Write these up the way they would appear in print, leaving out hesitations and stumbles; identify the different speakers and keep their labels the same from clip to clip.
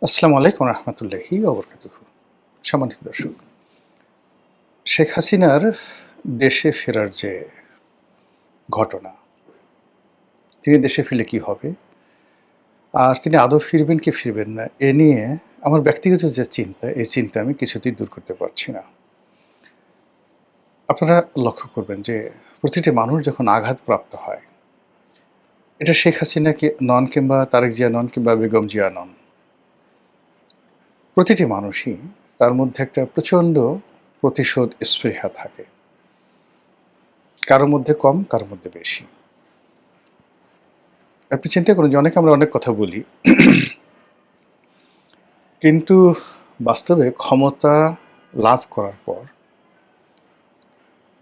Speaker 1: আসসালামু আলাইকুম রহমতুল্লাহি ওবরকাতুহু। সম্মানিত দর্শক, শেখ হাসিনার দেশে ফেরার যে ঘটনা, তিনি দেশে ফিরলে কি হবে? আর তিনি আদৌ ফিরবেন কি ফিরবেন না? এ নিয়ে আমার ব্যক্তিগত যে চিন্তা, এই চিন্তা আমি কিছুতেই দূর করতে পারছি না। আপনারা লক্ষ্য করবেন যে প্রতিটি মানুষ যখন আঘাতপ্রাপ্ত হয়, এটা শেখ হাসিনা নন কিংবা তারেক জিয়া নন কিংবা বেগম জিয়া নন। প্রতিটি মানুষই তার মধ্যে একটা প্রচণ্ড প্রতিশোধ স্পৃহা থাকে। কারো মধ্যে কম, কারো মধ্যে বেশি। আপনি চিন্তা করুন যে আমরা অনেক কথা বলি। কিন্তু বাস্তবে ক্ষমতা লাভ করার পর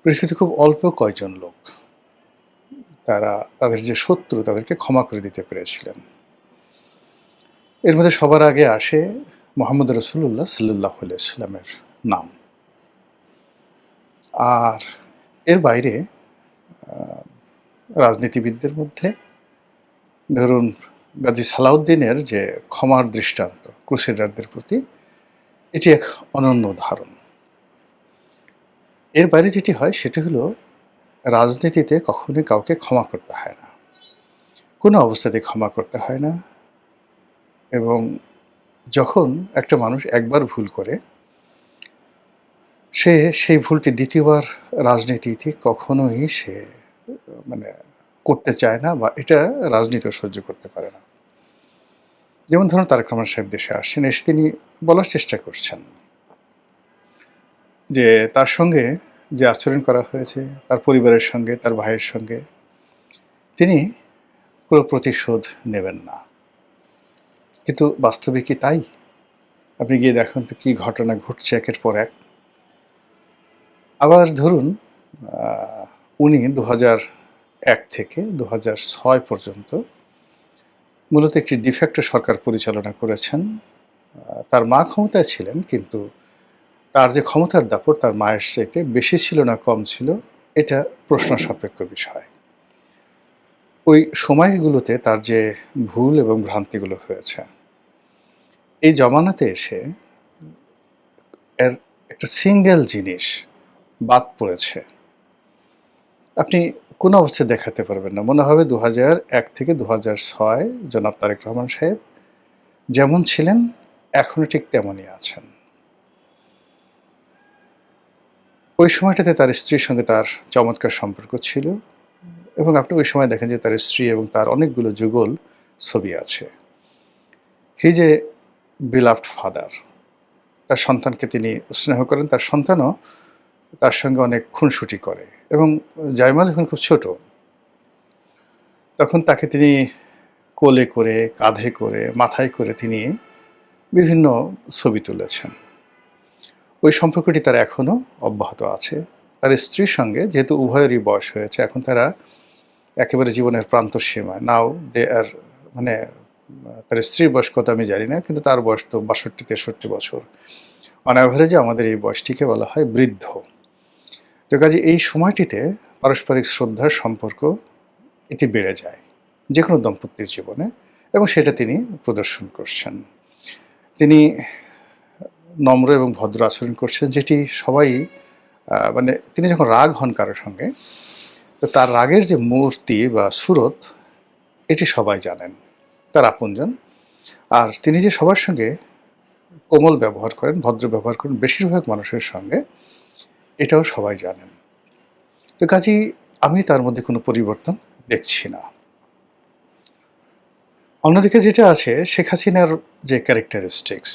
Speaker 1: পৃথিবীতে খুব অল্প কয়জন লোক তারা তাদের যে শত্রু তাদেরকে ক্ষমা করে দিতে পেরেছিলেন। এর মধ্যে সবার আগে আসে মোহাম্মদ রসুল্লাহ সাল্লাল্লাহু আলাইহি ওয়াসাল্লামের নাম। আর এর বাইরে রাজনীতিবিদদের মধ্যে ধরুন গাজী সালাউদ্দিনের যে ক্ষমার দৃষ্টান্ত ক্রুসেডারদের প্রতি, এটি এক অনন্য উদাহরণ। এর বাইরে যেটি হয় সেটি হলো রাজনীতিতে কখনোই কাউকে ক্ষমা করতে হয় না। কোনো অবস্থাতেই ক্ষমা করতে হয় না। এবং যখন একটা মানুষ একবার ভুল করে, সে সেই ভুলটি দ্বিতীয়বার রাজনীতিতে কখনোই সে মানে করতে চায় না, বা এটা রাজনীতিও সহ্য করতে পারে না। যেমন ধরুন তারেক রহমান সাহেব দেশে আসছেন, এসে তিনি বলার চেষ্টা করছেন যে তার সঙ্গে যে আচরণ করা হয়েছে, তার পরিবারের সঙ্গে, তার ভাইয়ের সঙ্গে, তিনি কোনো প্রতিশোধ নেবেন না। কিন্তু বাস্তবে কি তাই? আপনি গিয়ে দেখুন তো কী ঘটনা ঘটছে একের পর এক। আবার ধরুন উনি ২০০১ থেকে ২০০৬ পর্যন্ত মূলত একটি ডিফ্যাক্টো সরকার পরিচালনা করেছেন। তার মা ক্ষমতায় ছিলেন, কিন্তু তার যে ক্ষমতার দাপট তার মায়ের চাইতে বেশি ছিল না কম ছিল, এটা প্রশ্ন সাপেক্ষ বিষয়। ওই সময়গুলোতে তার যে ভুল এবং ভ্রান্তিগুলো হয়েছে, এই জমানাতে এসে এর একটা সিঙ্গেল জিনিস বাদ পড়েছে। আপনি কোনো অবস্থায় দেখাতে পারবেন না। মনে হবে ২০০১ থেকে ২০০৬ জনাব তারেক রহমান সাহেব যেমন ছিলেন এখনো ঠিক তেমনই আছেন। ওই সময়টাতে তার স্ত্রীর সঙ্গে তার চমৎকার সম্পর্ক ছিল, এবং আপনি ওই সময় দেখেন যে তার স্ত্রী এবং তার অনেকগুলো যুগল ছবি আছে। He is a beloved father. তার সন্তানকে তিনি স্নেহ করেন, তার সন্তানও তার সঙ্গে অনেক খুনসুটি করে। এবং জাইমা যখন খুব ছোট, তখন তাকে তিনি কোলে করে, কাঁধে করে, মাথায় করে তিনি বিভিন্ন ছবি তুলেছেন। ওই সম্পর্কটি তার এখনও অব্যাহত আছে। তার স্ত্রীর সঙ্গে যেহেতু উভয়েরই বয়স হয়েছে, এখন তারা একেবারে জীবনের প্রান্তসীমায়। নাও দে আর মানে তার স্ত্রীর বয়স কত আমি জানি না, কিন্তু তার বয়স তো ৬২-৬৩ বছর। অন অ্যাভারেজে আমাদের এই বয়সটিকে বলা হয় বৃদ্ধ। তো কাজে এই সময়টিতে পারস্পরিক শ্রদ্ধার সম্পর্ক এটি বেড়ে যায় যেকোনো দম্পতির জীবনে, এবং সেটা তিনি প্রদর্শন করছেন। তিনি নম্র এবং ভদ্র আচরণ করছেন, যেটি সবাই তিনি যখন রাগ হন কারো সঙ্গে, তো তার রাগের যে মূর্তি বা সুরত, এটি সবাই জানেন, তার আপনজন। আর তিনি যে সবার সঙ্গে কোমল ব্যবহার করেন, ভদ্র ব্যবহার করেন বেশিরভাগ মানুষের সঙ্গে, এটাও সবাই জানেন। তো কাজেই আমি তার মধ্যে কোনো পরিবর্তন দেখছি না। অন্যদিকে যেটা আছে, শেখ হাসিনার যে ক্যারেক্টারিস্টিক্স,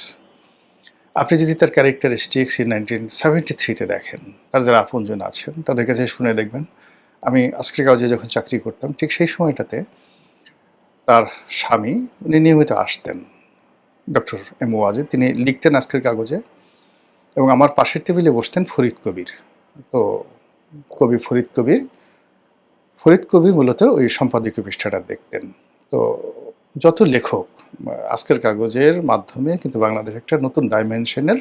Speaker 1: আপনি যদি তার ক্যারেক্টারিস্টিক্স 1973 দেখেন, তার যারা আপনজন আছেন তাদের কাছে শুনে দেখবেন। আমি আজকের কাগজে যখন চাকরি করতাম, ঠিক সেই সময়টাতে তার স্বামী উনি নিয়মিত আসতেন, ডক্টর এম ওয়াজেদ। তিনি লিখতেন আজকের কাগজে, এবং আমার পাশের টেবিলে বসতেন ফরিদ কবির। তো কবি ফরিদ কবির মূলত ওই সম্পাদকীয় পৃষ্ঠাটা দেখতেন। তো যত লেখক আজকের কাগজের মাধ্যমে কিন্তু বাংলাদেশ একটা নতুন ডাইমেনশনের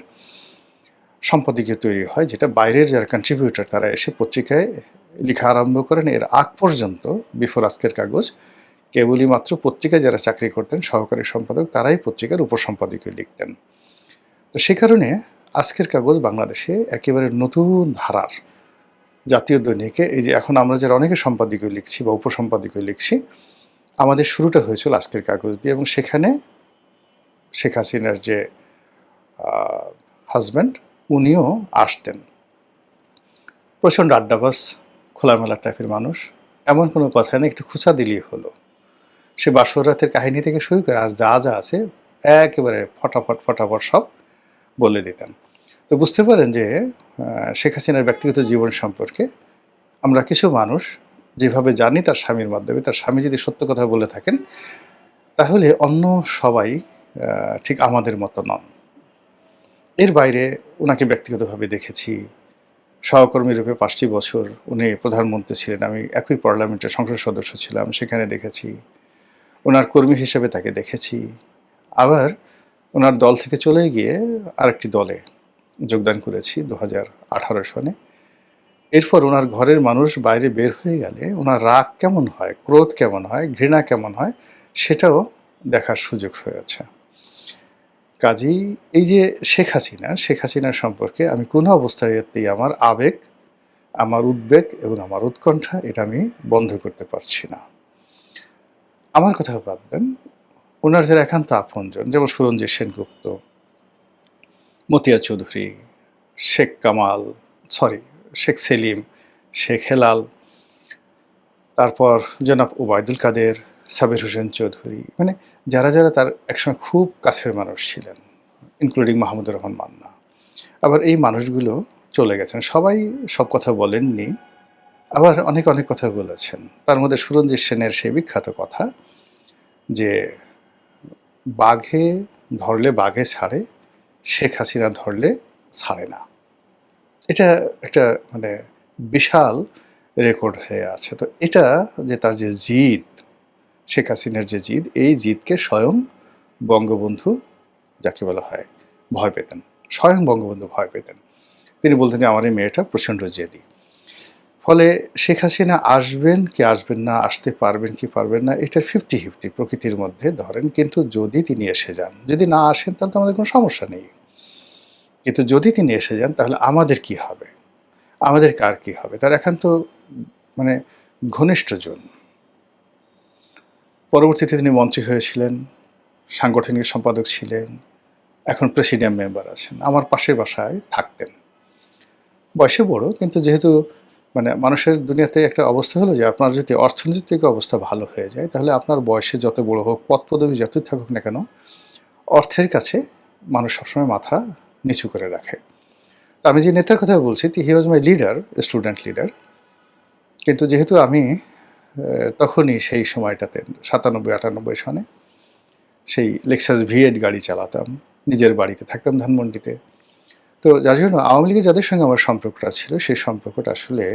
Speaker 1: সম্পাদকীয় তৈরি হয়, যেটা বাইরের যারা কন্ট্রিবিউটর তারা এসে পত্রিকায় লেখা আরম্ভ করেন। এর আগ পর্যন্ত, বিফোর আজকের কাগজ, কেবলই মাত্র পত্রিকায় যারা চাকরি করতেন সহকারী সম্পাদক তারাই পত্রিকার উপসম্পাদকীয় লিখতেন। তো সে কারণে আজকের কাগজ বাংলাদেশে একেবারে নতুন ধারার জাতীয় দৈনিকে এই যে এখন আমরা যারা অনেকে সম্পাদকীয় লিখছি বা উপসম্পাদকীয় লিখছি, আমাদের শুরুটা হয়েছিল আজকের কাগজ দিয়ে এবং সেখানে শেখ হাসিনার যে হাজব্যান্ড উনিও আসতেন। প্রচণ্ড আড্ডাবাজ, খোলামেলা টাইপের মানুষ, এমন কোনো কথা নেই, একটু খুঁচা দিলেই হলো। সে বাসর রাতের কাহিনী থেকে শুরু করে আর যা যা আছে একেবারে ফটাফট ফটাফট সব বলে দিতেন। তো বুঝতে পারেন যে শেখ হাসিনার ব্যক্তিগত জীবন সম্পর্কে আমরা কিছু মানুষ যেভাবে জানি তার স্বামীর মাধ্যমে, তার স্বামী যদি সত্য কথা বলে থাকেন তাহলে অন্য সবাই ঠিক আমাদের মতো নন। এর বাইরে ওনাকে ব্যক্তিগতভাবে দেখেছি, সহকর্মী রূপে 5টি বছর উনি প্রধানমন্ত্রী ছিলেন, আমি একই পার্লামেন্টের সংসদ সদস্য ছিলাম, সেখানে দেখেছি। ওনার কর্মী হিসেবে তাকে দেখেছি। আবার ওনার দল থেকে চলে গিয়ে আরেকটি দলে যোগদান করেছি 2018 সনে। এরপর ওনার ঘরের মানুষ বাইরে বের হয়ে গেলে ওনার রাগ কেমন হয়, ক্রোধ কেমন হয়, ঘৃণা কেমন হয় সেটাও দেখার সুযোগ হয়েছে। কাজেই এই যে শেখ হাসিনার সম্পর্কে আমি কোনো অবস্থাতেই আমার আবেগ, আমার উদ্বেগ এবং আমার উৎকণ্ঠা এটা আমি বন্ধ করতে পারছি না। আমার কথা বাদ দেন, ওনার যারা একান্ত আপনজন যেমন সুরঞ্জিত সেনগুপ্ত, মতিয়া চৌধুরী, শেখ শেখ সেলিম, শেখ হেলাল, তারপর জনাব ওবায়দুল কাদের, সাবির হোসেন চৌধুরী, মানে যারা যারা তার একসময় খুব কাছের মানুষ ছিলেন, ইনক্লুডিং মাহমুদুর রহমান মান্না। আবার এই মানুষগুলো চলে গেছেন, সবাই সব কথা বলেননি, আবার অনেক অনেক কথা বলেছেন। তার মধ্যে সুরঞ্জিত সেনের সেই বিখ্যাত কথা যে বাঘে ধরলে বাঘে ছাড়ে, শেখ হাসিনা ধরলে ছাড়ে না। এটা একটা মানে বিশাল রেকর্ড হয়ে আছে। তো এটা যে তার যে জিদ, শেখ হাসিনার যে জিদ, এই জিদকে স্বয়ং বঙ্গবন্ধু যাকে বলা হয় ভয় পেতেন, স্বয়ং বঙ্গবন্ধু ভয় পেতেন। তিনি বলতেন যে আমার এই মেয়েটা প্রচণ্ড জেদি। ফলে শেখ হাসিনা আসবেন কি আসবেন না, আসতে পারবেন কি পারবেন না, এটার 50-50 প্রকৃতির মধ্যে ধরেন। কিন্তু যদি তিনি এসে যান, যদি না আসেন তাহলে তো আমাদের কোনো সমস্যা নেই। কিন্তু যদি তিনি এসে যান তাহলে আমাদের কি হবে, আমাদের কার কি হবে? তার একান্ত মানে ঘনিষ্ঠজন। পরবর্তীতে তিনি মন্ত্রী হয়েছিলেন, সাংগঠনিক সম্পাদক ছিলেন, এখন প্রেসিডিয়াম মেম্বার আছেন। আমার পাশের বাসায় থাকতেন। বয়সে বড়, কিন্তু যেহেতু মানে মানুষের দুনিয়াতে একটা অবস্থা হলো যে আপনার যদি অর্থনৈতিক অবস্থা ভালো হয়ে যায় তাহলে আপনার বয়সে যত বড় হোক, পদ পদবি যতই থাকুক না কেন, অর্থের কাছে মানুষ সবসময় মাথা নিচু করে রাখে। তো আমি যে নেতার কথা বলছি হি ওয়াজ মাই লিডার, স্টুডেন্ট লিডার। কিন্তু যেহেতু আমি তখনই সেই সময়টাতে 97-98 সনে সেই লেক্সাস V8 গাড়ি চালাতাম, নিজের বাড়িতে থাকতাম ধানমন্ডিতে। তো যার জন্য আওয়ামী লীগের যাদের সঙ্গে আমার সম্পর্কটা ছিল সেই সম্পর্কটা আসলে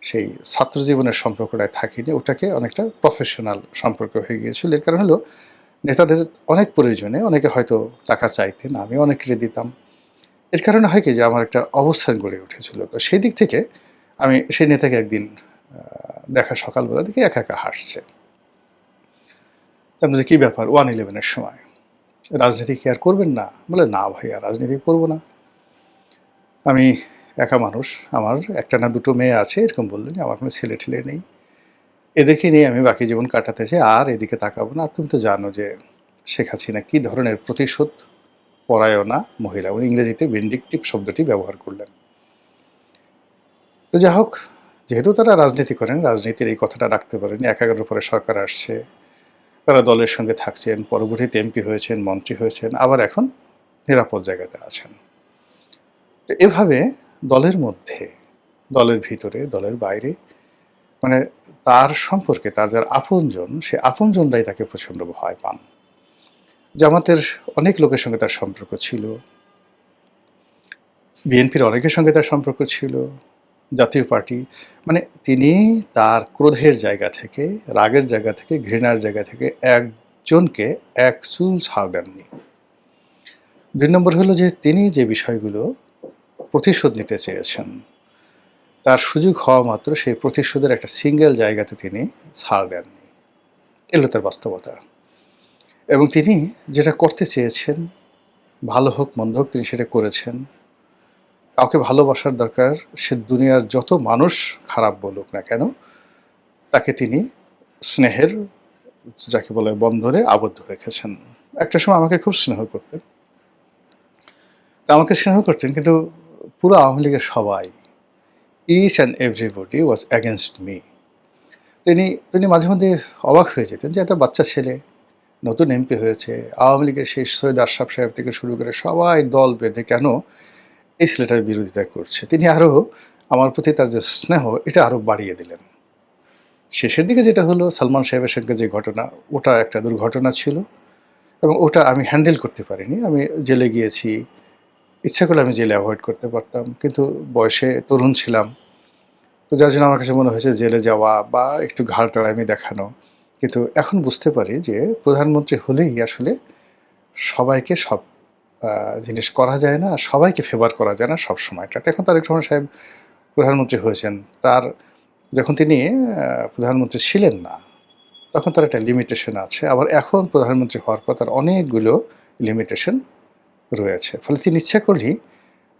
Speaker 1: সেই ছাত্র জীবনের সম্পর্কটায় থাকিনি, ওটাকে অনেকটা প্রফেশনাল সম্পর্ক হয়ে গিয়েছিল। এর কারণ হলো নেতাদের অনেক প্রয়োজনে অনেকে হয়তো টাকা চাইতেন, আমি অনেকেরই দিতাম। এর কারণে হয় কি যে আমার একটা অবস্থান গড়ে উঠেছিল। তো সেই দিক থেকে আমি সেই নেতাকে একদিন দেখা সকালবেলা দেখি একা একা হাসছে। তার মধ্যে কী ব্যাপার, 1/11 সময় রাজনীতি কি আর করবেন না? বলে না ভাইয়া, রাজনীতি করবো না। আমি একা মানুষ, আমার একটা না দুটো মেয়ে আছে, এরকম বললেন। আমার কোনো ছেলে ঠেলে নেই, এদেরকে নিয়ে আমি বাকি জীবন কাটাতে চাই, আর এদিকে তাকাবো না। আর তুমি তো জানো যে শেখ হাসিনা কী ধরনের প্রতিশোধ পরায়ণা মহিলা, উনি ইংরেজিতে ভিন্ডিকটিভ শব্দটি ব্যবহার করলেন। তো যা হোক, যেহেতু তারা রাজনীতি করেন, রাজনীতির এই কথাটা রাখতে পারেনি। 11 পরে সরকার আসছে, তারা দলের সঙ্গে থাকছেন, পরবর্তীতে MP হয়েছেন, মন্ত্রী হয়েছেন, আবার এখন নিরাপদ জায়গাতে আছেন। তো এভাবে দলের মধ্যে, দলের ভিতরে, দলের বাইরে, মানে তার সম্পর্কে তার যারা আপনজন, সে আপনজনরাই তাকে প্রচণ্ড ভয় পান। জামাতের অনেক লোকের সঙ্গে তার সম্পর্ক ছিল, বিএনপির অনেকের সঙ্গে তার সম্পর্ক ছিল, জাতীয় পার্টি, মানে তিনি তার ক্রোধের জায়গা থেকে, রাগের জায়গা থেকে, ঘৃণার জায়গা থেকে একজনকে এক চুল ছাড় দেননি। 2 নম্বর হলো যে তিনি যে বিষয়গুলো প্রতিশোধ নিতে চেয়েছেন, তার সুযোগ হওয়া মাত্র সেই প্রতিশোধের একটা সিঙ্গেল জায়গাতে তিনি ছাড় দেননি। এলো তার বাস্তবতা। এবং তিনি যেটা করতে চেয়েছেন, ভালো হোক মন্দ হোক তিনি সেটা করেছেন। কাউকে ভালোবাসার দরকার, সে দুনিয়ার যত মানুষ খারাপ বলুক না কেন, তাকে তিনি স্নেহের যাকে বলে বন্ধনে আবদ্ধ রেখেছেন। একটা সময় আমাকে খুব স্নেহ করতেন। তা আমাকে স্নেহ করতেন কিন্তু পুরো আওয়ামী লীগের সবাই, each and everybody was against me. তিনি মাঝে মধ্যে অবাক হয়ে যেতেন যে একটা বাচ্চা ছেলে নতুন এমপি হয়েছে, আওয়ামী লীগের সেই সৈয়দ আশরাফ সাহেব থেকে শুরু করে সবাই দল বেঁধে কেন এই ছেলেটার বিরোধিতা করছে। তিনি আরও আমার প্রতি তার যে স্নেহ এটা আরও বাড়িয়ে দিলেন। শেষের দিকে যেটা হলো সালমান সাহেবের সঙ্গে যে ঘটনা, ওটা একটা দুর্ঘটনা ছিল এবং ওটা আমি হ্যান্ডেল করতে পারিনি। আমি জেলে গিয়েছি, ইচ্ছা করলে আমি জেলে অ্যাভয়েড করতে পারতাম, কিন্তু বয়সে তরুণ ছিলাম। তো যার জন্য আমার কাছে মনে হয়েছে জেলে যাওয়া বা একটু ঘাড় টাড়ামি দেখানো। কিন্তু এখন বুঝতে পারি যে প্রধানমন্ত্রী হলেই আসলে সবাইকে সব জিনিস করা যায় না, আর সবাইকে ফেভার করা যায় না সব সময়টাতে। এখন তারেক রহমান সাহেব প্রধানমন্ত্রী হয়েছেন, তার যখন তিনি প্রধানমন্ত্রী ছিলেন না, তখন তার একটা লিমিটেশন আছে। আবার এখন প্রধানমন্ত্রী হওয়ার পর তার অনেকগুলো লিমিটেশন রয়েছে। ফলে তিনি ইচ্ছা করলেই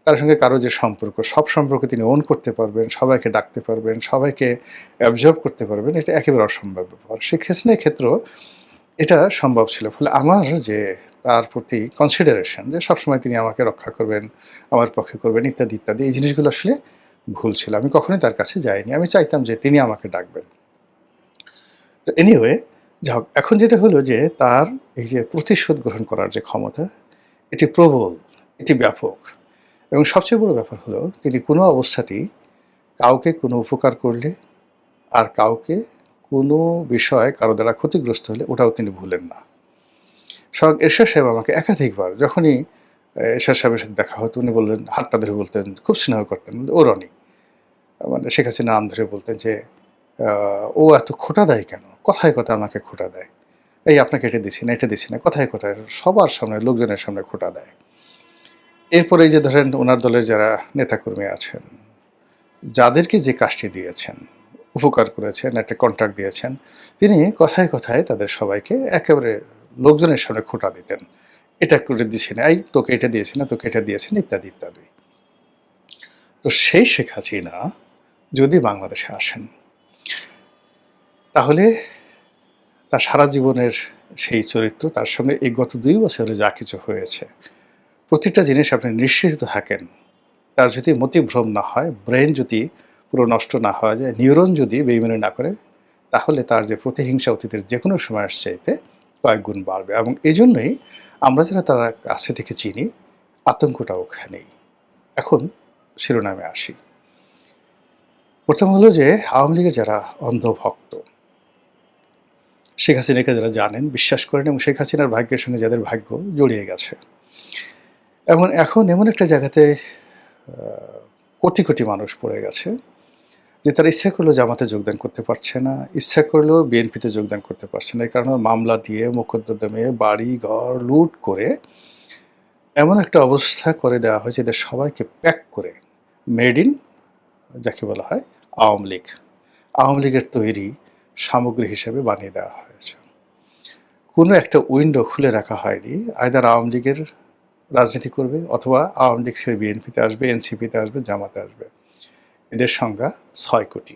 Speaker 1: তার সঙ্গে কারো যে সম্পর্ক, সব সম্পর্ক তিনি ওন করতে পারবেন, সবাইকে ডাকতে পারবেন, সবাইকে অ্যাবজর্ব করতে পারবেন, এটা একেবারে অসম্ভব ব্যাপার। শেখ হাসিনার ক্ষেত্রেও এটা সম্ভব ছিল। ফলে আমার যে তার প্রতি কনসিডারেশন যে সবসময় তিনি আমাকে রক্ষা করবেন, আমার পক্ষে করবেন ইত্যাদি, ইত্যাদি, এই জিনিসগুলো আসলে ভুল ছিল। আমি কখনোই তার কাছে যাইনি। আমি চাইতাম যে তিনি আমাকে ডাকবেন। তো এনিওয়ে, যাই হোক, এখন যেটা হলো যে তার এই যে প্রতিশোধ গ্রহণ করার যে ক্ষমতা, এটি প্রবল, এটি ব্যাপক। এবং সবচেয়ে বড় ব্যাপার হলো তিনি কোনো অবস্থাতেই কাউকে কোনো উপকার করলে আর কাউকে কোনো বিষয় কারো দ্বারা ক্ষতিগ্রস্ত হলে ওটাও তিনি ভুলেন না। স্বয়ং এরশাদ সাহেব আমাকে একাধিকবার যখনই এরশাদ সাহেবের সাথে দেখা হতো উনি বললেন, হাতটা ধরে বলতেন, খুব স্নেহ করতেন, ও রনি, মানে শেখ হাসিনা নাম ধরে বলতেন যে ও এত খোঁটা দেয় কেন, কথায় কথায় আমাকে খোঁটা দেয়, এই আপনাকে এটা দিছি না, এটা দিছি না, কথায় কথায় সবার সামনে, লোকজনের সামনে খোঁটা দেয়। এরপরে এই যে ধরেন ওনার দলের যারা নেতাকর্মী আছেন, যাদেরকে যে কাজটি দিয়েছেন, উপকার করেছেন, একটা কন্ট্রাক্ট দিয়েছেন, তিনি কথায় কথায় তাদের সবাইকে একেবারে লোকজনের সামনে খোঁটা দিতেন। এটা করে দিছি না, এই তোকে এটা দিয়েছি না, তোকে এটা দিয়েছি না, ইত্যাদি, ইত্যাদি। তো সেই শেখ হাসিনা যদি বাংলাদেশে আসেন, তাহলে তার সারা জীবনের সেই চরিত্র, তার সঙ্গে এই গত ২ বছরে যা কিছু হয়েছে, প্রতিটা জিনিস আপনি নিশ্চিত থাকেন, তার যদি মতিভ্রম না হয়, ব্রেন যদি পুরো নষ্ট না হওয়া যায়, নিউরন যদি বেইমানি না করে, তাহলে তার যে প্রতিহিংসা অতীতের যে কোনো সময়ের চাইতে কয়েক গুণ বাড়বে। এবং এই জন্যই আমরা যারা তারা কাছে থেকে চিনি, আতঙ্কটা ওখানেই। এখন শিরোনামে আসি। প্রথম হলো যে আওয়ামী লীগের যারা অন্ধভক্ত, শেখ হাসিনাকে যারা জানেন, বিশ্বাস করেন এবং শেখ হাসিনার ভাগ্যের সঙ্গে যাদের ভাগ্য জড়িয়ে গেছে, এখন এমন একটা জায়গাতে কোটি কোটি মানুষ পড়ে গেছে যে তারা ইচ্ছা করলেও জামাতে যোগদান করতে পারছে না, ইচ্ছা করলেও বিএনপিতে যোগদান করতে পারছে না। এই কারণে মামলা দিয়ে, মোকদ্দমে বাড়ি ঘর লুট করে এমন একটা অবস্থা করে দেওয়া হয়েছে এদের সবাইকে প্যাক করে মেড ইন, যাকে বলা হয় আওয়ামী লীগ, আওয়ামী লীগের তৈরি সামগ্রী হিসেবে বানিয়ে দেওয়া হয়েছে। কোনো একটা উইন্ডো খুলে রাখা হয়নি, আইদার আওয়ামী লীগের রাজনীতি করবে অথবা আওয়ামী লীগ ছেড়ে বিএনপিতে আসবে, এনসিপিতে আসবে, জামাতে আসবে। এদের সংখ্যা ৬ কোটি।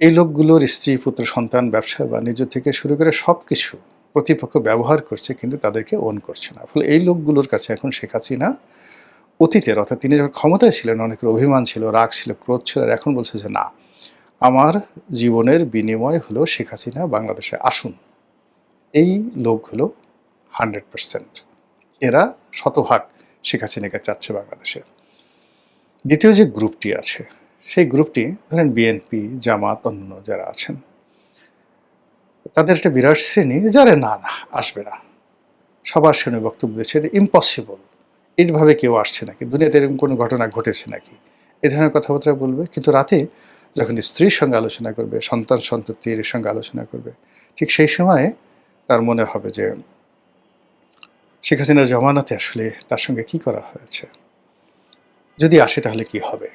Speaker 1: এই লোকগুলোর স্ত্রী, পুত্র, সন্তান, ব্যবসা বাণিজ্য থেকে শুরু করে সব কিছু প্রতিপক্ষ ব্যবহার করছে, কিন্তু তাদেরকে ওন করছে না। ফলে এই লোকগুলোর কাছে এখন শেখ হাসিনা অতীতের, অর্থাৎ তিনি যখন ক্ষমতায় ছিলেন অনেকের অভিমান ছিল, রাগ ছিল, ক্রোধ ছিল, আর এখন বলছে যে না, আমার জীবনের বিনিময় হলো শেখ হাসিনা বাংলাদেশে আসুন। এই লোকগুলো 100%, এরা শতভাগ শেখ হাসিনাকে চাচ্ছে বাংলাদেশে। দ্বিতীয় যে গ্রুপটি আছে, সেই গ্রুপটি ধরেন বিএনপি, জামাত, অন্য যারা আছেন, তাদের একটা বিরাট শ্রেণী যারা না না আসবে না, সবার সামনে বক্তব্য দিচ্ছে এটা ইম্পসিবল, এইভাবে কেউ আসছে নাকি, দুনিয়াতে এরকম কোনো ঘটনা ঘটেছে নাকি, এ ধরনের কথাবার্তা বলবে। কিন্তু রাতে যখন স্ত্রীর সঙ্গে আলোচনা করবে, সন্তান সন্ততির সঙ্গে আলোচনা করবে, ঠিক সেই সময়ে তার মনে হবে যে শেখ হাসিনার জমানাতে আসলে তার সঙ্গে কি করা হয়েছে, যদি আসে তাহলে কি হবে,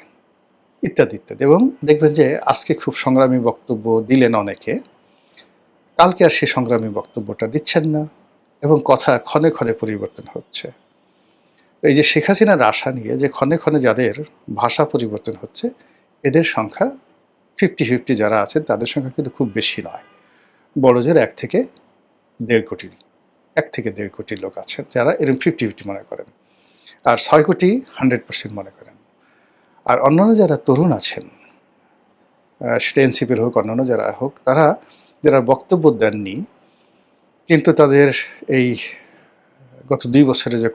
Speaker 1: ইত্যাদি, ইত্যাদি। এবং দেখবেন যে আজকে খুব সংগ্রামী বক্তব্য দিলেন অনেকে, কালকে আর সে সংগ্রামী বক্তব্যটা দিচ্ছেন না এবং কথা ক্ষণে ক্ষণে পরিবর্তন হচ্ছে। এই যে শেখ হাসিনার আশা নিয়ে যে ক্ষণে ক্ষণে যাদের ভাষা পরিবর্তন হচ্ছে, এদের সংখ্যা 50-50 যারা আছেন তাদের সংখ্যা কিন্তু খুব বেশি নয়। বড়জোর ১ থেকে ১.৫ কোটি ১ থেকে ১.৫ কোটি লোক আছেন যারা এরকম 50-50 মনে করেন। আর ৬ কোটি 100% মনে করেন। আর অন্যান্য যারা তরুণ আছেন, সেটা এনসিপির হোক, অন্যান্য যারা হোক, তারা যারা বক্তব্য দেননি কিন্তু তাদের এই গত ২ বছরে যে